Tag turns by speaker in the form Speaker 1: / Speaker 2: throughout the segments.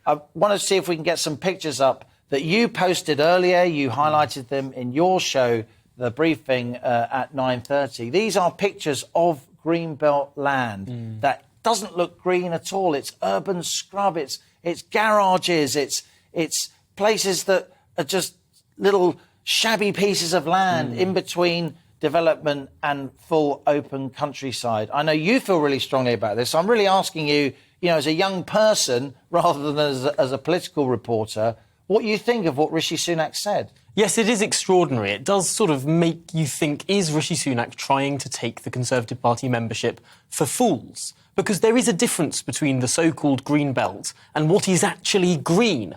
Speaker 1: I want to see if we can get some pictures up that you posted earlier. You highlighted them in your show, The Briefing, at 9:30. These are pictures of greenbelt land that doesn't look green at all. It's urban scrub. It's garages. It's places that are just little shabby pieces of land in between development and full open countryside. I know you feel really strongly about this. So I'm really asking you, as a young person rather than as a political reporter, what you think of what Rishi Sunak said.
Speaker 2: Yes, it is extraordinary. It does sort of make you think, is Rishi Sunak trying to take the Conservative Party membership for fools? Because there is a difference between the so-called green belt and what is actually green.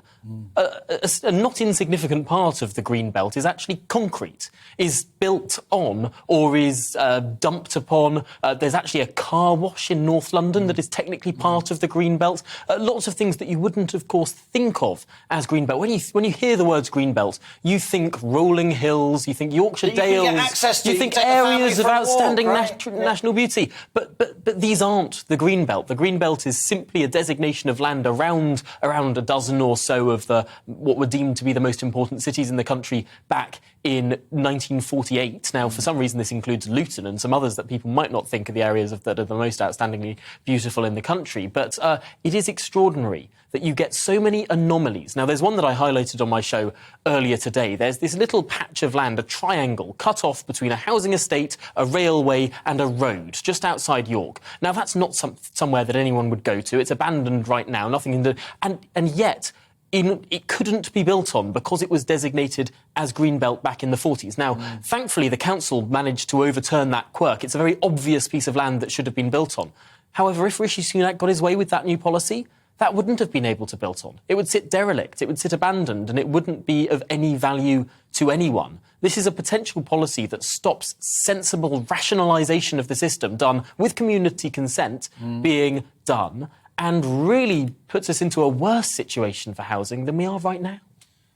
Speaker 2: A not insignificant part of the green belt is actually concrete, is built on or is dumped upon. There's actually a car wash in North London that is technically part of the green belt. Lots of things that you wouldn't, of course, think of as green belt. When you hear the words green belt, you think rolling hills, you think Yorkshire Dales, you think areas of outstanding national beauty. But these aren't the green belt. The green belt is simply a designation of land around a dozen or so of what were deemed to be the most important cities in the country back in 1948. Now, for some reason, this includes Luton and some others that people might not think are the areas that are the most outstandingly beautiful in the country. But it is extraordinary that you get so many anomalies. Now, there's one that I highlighted on my show earlier today. There's this little patch of land, a triangle, cut off between a housing estate, a railway and a road, just outside York. Now, that's not somewhere that anyone would go to. It's abandoned right now, nothing in the... And yet... it couldn't be built on because it was designated as greenbelt back in the 40s. Now, thankfully, the council managed to overturn that quirk. It's a very obvious piece of land that should have been built on. However, if Rishi Sunak got his way with that new policy, that wouldn't have been able to build on. It would sit derelict, it would sit abandoned, and it wouldn't be of any value to anyone. This is a potential policy that stops sensible rationalisation of the system done with community consent being done, and really puts us into a worse situation for housing than we are right now.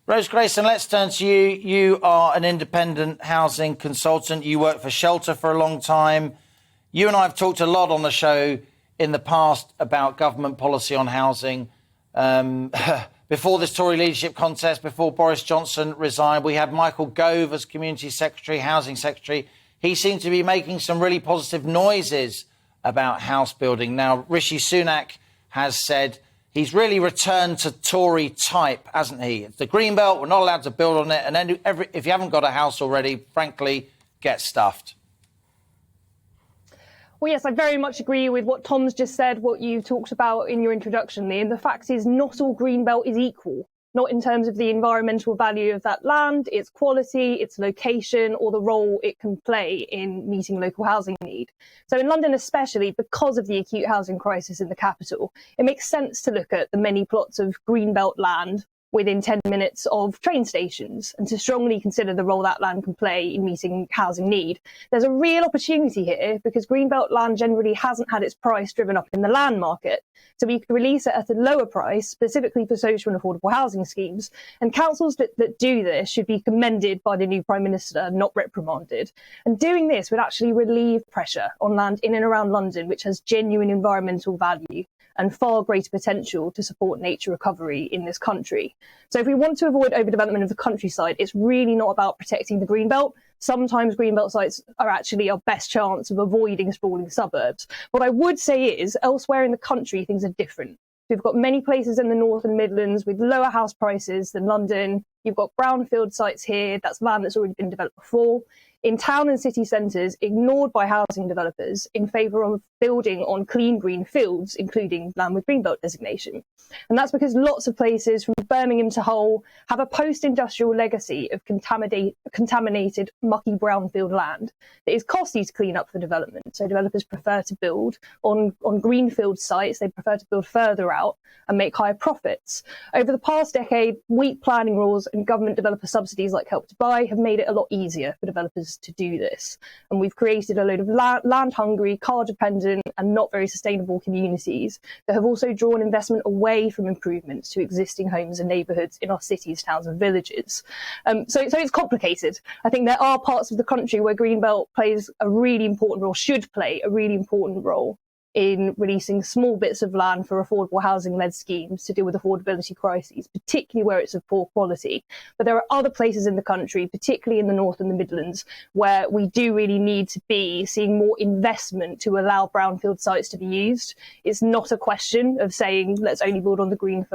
Speaker 1: Rose Grayston, let's turn to you. You are an independent housing consultant. You worked for Shelter for a long time. You and I have talked a lot on the show in the past about government policy on housing. Before this Tory leadership contest, before Boris Johnson resigned, we had Michael Gove as Community Secretary, Housing Secretary. He seemed to be making some really positive noises about house building. Now, Rishi Sunak has said he's really returned to Tory type, hasn't he? It's the Greenbelt, we're not allowed to build on it, and then if you haven't got a house already, frankly, get stuffed.
Speaker 3: Well, yes, I very much agree with what Tom's just said, what you talked about in your introduction, Liam. The fact is not all Greenbelt is equal. Not in terms of the environmental value of that land, its quality, its location, or the role it can play in meeting local housing need. So in London especially, because of the acute housing crisis in the capital, it makes sense to look at the many plots of greenbelt land within 10 minutes of train stations and to strongly consider the role that land can play in meeting housing need. There's a real opportunity here because greenbelt land generally hasn't had its price driven up in the land market. So we could release it at a lower price, specifically for social and affordable housing schemes. And councils that do this should be commended by the new Prime Minister, not reprimanded. And doing this would actually relieve pressure on land in and around London, which has genuine environmental value and far greater potential to support nature recovery in this country. So if we want to avoid overdevelopment of the countryside, it's really not about protecting the greenbelt. Sometimes greenbelt sites are actually our best chance of avoiding sprawling suburbs. What I would say is, elsewhere in the country, things are different. We've got many places in the North and Midlands with lower house prices than London. You've got brownfield sites here, that's land that's already been developed before. In town and city centres, ignored by housing developers in favour of building on clean green fields, including land with greenbelt designation. And that's because lots of places, from Birmingham to Hull, have a post-industrial legacy of contaminated, mucky brownfield land that is costly to clean up for development. So developers prefer to build on greenfield sites, they prefer to build further out and make higher profits. Over the past decade, weak planning rules and government developer subsidies like Help to Buy have made it a lot easier for developers to do this. And we've created a load of land-hungry, car-dependent and not very sustainable communities that have also drawn investment away from improvements to existing homes and neighbourhoods in our cities, towns and villages. So it's complicated. I think there are parts of the country where Greenbelt plays a really important role, should play a really important role. in releasing small bits of land for affordable housing-led schemes to deal with affordability crises, particularly where it's of poor quality. But there are other places in the country, particularly in the North and the Midlands, where we do really need to be seeing more investment to allow brownfield sites to be used. It's not a question of saying, let's only build on the green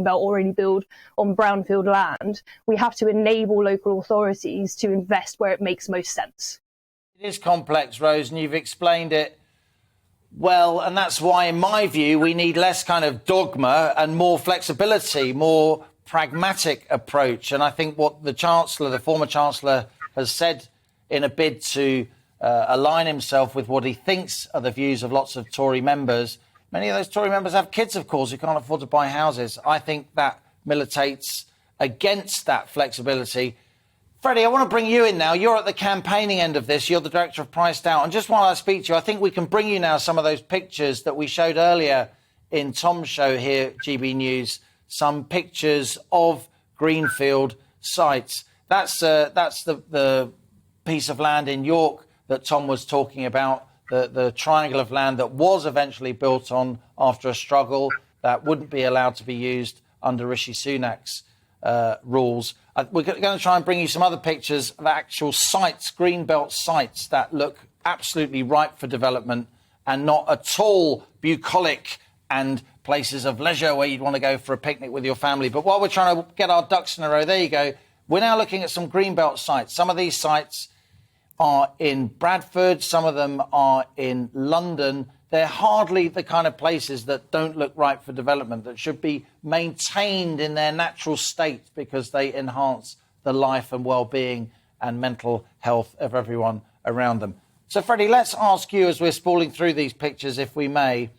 Speaker 3: belt or only build on brownfield land. We have to enable local authorities to invest where it makes most sense.
Speaker 1: It is complex, Rose, and you've explained it well, and that's why, in my view, we need less kind of dogma and more flexibility, more pragmatic approach. And I think what the Chancellor, the former Chancellor, has said in a bid to align himself with what he thinks are the views of lots of Tory members. Many of those Tory members have kids, of course, who can't afford to buy houses. I think that militates against that flexibility. Freddie, I want to bring you in now. You're at the campaigning end of this. You're the director of Priced Out. And just while I speak to you, I think we can bring you now some of those pictures that we showed earlier in Tom's show here at GB News, some pictures of greenfield sites. That's the piece of land in York that Tom was talking about, the triangle of land that was eventually built on after a struggle that wouldn't be allowed to be used under Rishi Sunak's rules. We're going to try and bring you some other pictures of actual sites, greenbelt sites that look absolutely ripe for development and not at all bucolic and places of leisure where you'd want to go for a picnic with your family. But while we're trying to get our ducks in a row, there you go. We're now looking at some greenbelt sites. Some of these sites are in Bradford. Some of them are in London. They're hardly the kind of places that don't look ripe for development, that should be maintained in their natural state because they enhance the life and well-being and mental health of everyone around them. So, Freddie, let's ask you, as we're spooling through these pictures, if we may,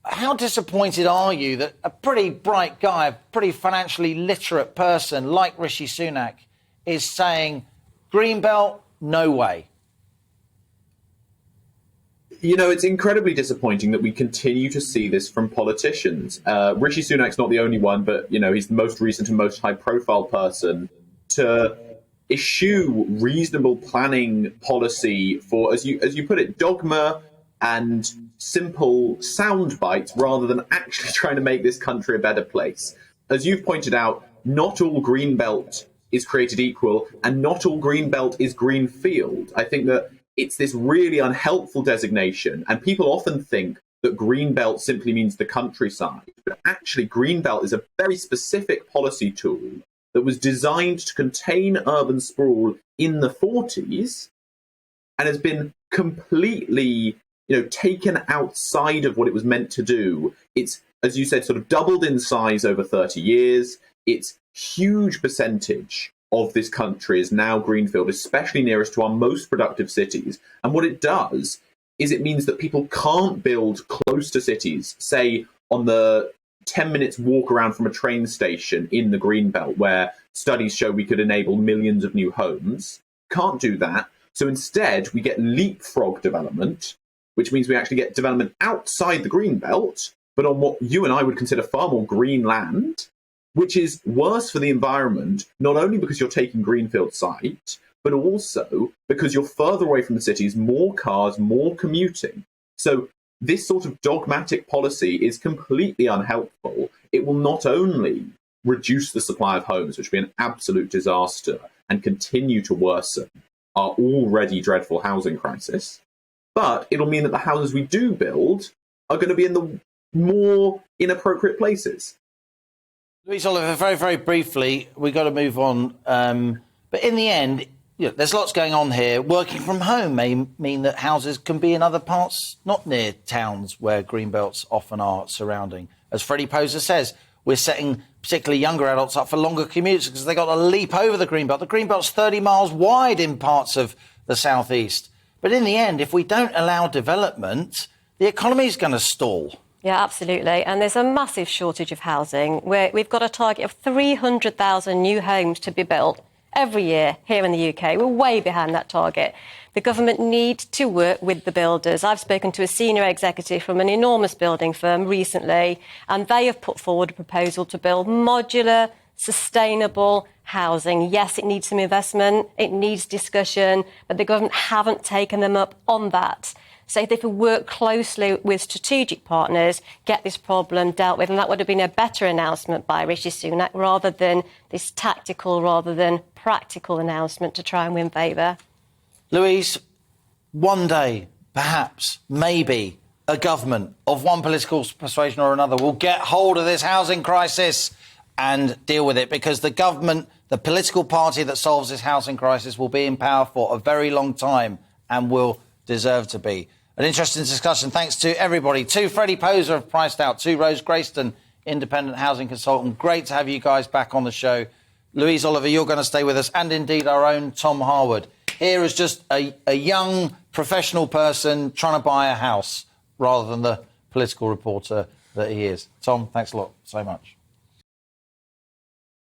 Speaker 1: how disappointed are you that a pretty bright guy, a pretty financially literate person like Rishi Sunak is saying, greenbelt, no way?
Speaker 4: You know, it's incredibly disappointing that we continue to see this from politicians. Rishi Sunak's not the only one, but, you know, he's the most recent and most high-profile person to issue reasonable planning policy for, as you put it, dogma and simple sound bites rather than actually trying to make this country a better place. As you've pointed out, not all greenbelt is created equal, and not all greenbelt is greenfield. I think that it's this really unhelpful designation, and people often think that greenbelt simply means the countryside. But actually, greenbelt is a very specific policy tool that was designed to contain urban sprawl in the 40s and has been completely, taken outside of what it was meant to do. It's, as you said, sort of doubled in size over 30 years. It's huge percentage of this country is now greenfield, especially nearest to our most productive cities. And what it does is it means that people can't build close to cities, say on the 10 minutes walk around from a train station in the greenbelt, where studies show we could enable millions of new homes. Can't do that. So instead, we get leapfrog development, which means we actually get development outside the greenbelt, but on what you and I would consider far more green land, which is worse for the environment, not only because you're taking greenfield site, but also because you're further away from the cities, more cars, more commuting. So this sort of dogmatic policy is completely unhelpful. It will not only reduce the supply of homes, which would be an absolute disaster and continue to worsen our already dreadful housing crisis, but it'll mean that the houses we do build are going to be in the more inappropriate places.
Speaker 1: Louise Oliver, very, very briefly, we've got to move on. But in the end, there's lots going on here. Working from home may mean that houses can be in other parts, not near towns where greenbelts often are surrounding. As Freddie Poser says, we're setting particularly younger adults up for longer commutes because they've got to leap over the greenbelt. The greenbelt's 30 miles wide in parts of the southeast. But in the end, if we don't allow development, the economy's going to stall.
Speaker 5: Yeah, absolutely. And there's a massive shortage of housing. We've got a target of 300,000 new homes to be built every year here in the UK. We're way behind that target. The government need to work with the builders. I've spoken to a senior executive from an enormous building firm recently, and they have put forward a proposal to build modular, sustainable housing. Yes, it needs some investment, it needs discussion, but the government haven't taken them up on that. So if they could work closely with strategic partners, get this problem dealt with, and that would have been a better announcement by Rishi Sunak rather than this tactical, rather than practical announcement to try and win favour.
Speaker 1: Louise, one day, perhaps, maybe, a government of one political persuasion or another will get hold of this housing crisis and deal with it, because the government, the political party that solves this housing crisis, will be in power for a very long time and will deserve to be. An interesting discussion. Thanks to everybody. To Freddie Poser of Priced Out, to Rose Grayston, independent housing consultant. Great to have you guys back on the show. Louise Oliver, you're going to stay with us, and indeed our own Tom Harwood. Here is just a young professional person trying to buy a house rather than the political reporter that he is. Tom, thanks a lot so much.